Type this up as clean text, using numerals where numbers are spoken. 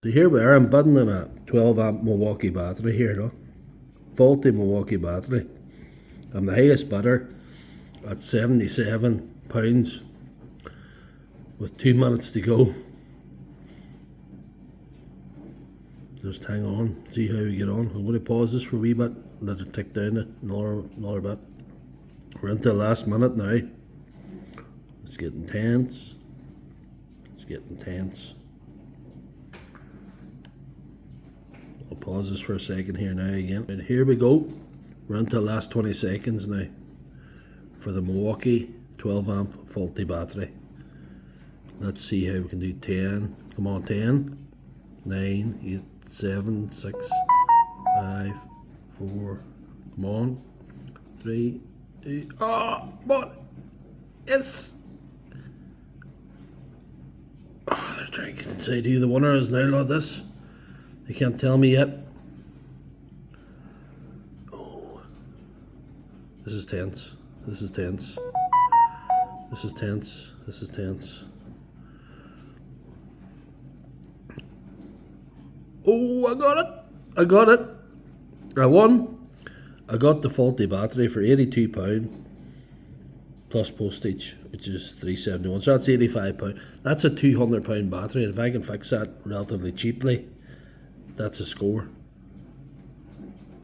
So here we are, I'm bidding on a 12 amp Milwaukee battery here, no? Faulty Milwaukee battery. I'm the highest bidder at £77 with 2 minutes to go. Just hang on, see how we get on. I'm going to pause this for a wee bit, let it tick down another bit. We're into the last minute now. It's getting tense. It's getting tense. I'll pause this for a second here now again. And here we go. We're into the last 20 seconds now for the Milwaukee 12 amp faulty battery. Let's see how we can do 10. Come on, 10, 9, 8, 7, 6, 5, 4. Come on. 3, 2. Oh, but yes. Oh, they're trying to say to you the winner is now like this. They can't tell me yet. Oh, this is tense. This is tense. This is tense. This is tense. Oh, I got it. I got it. I won. I got the faulty battery for £82 plus postage, which is £3.71. So that's £85. That's a £200 battery, and if I can fix that relatively cheaply, that's a score.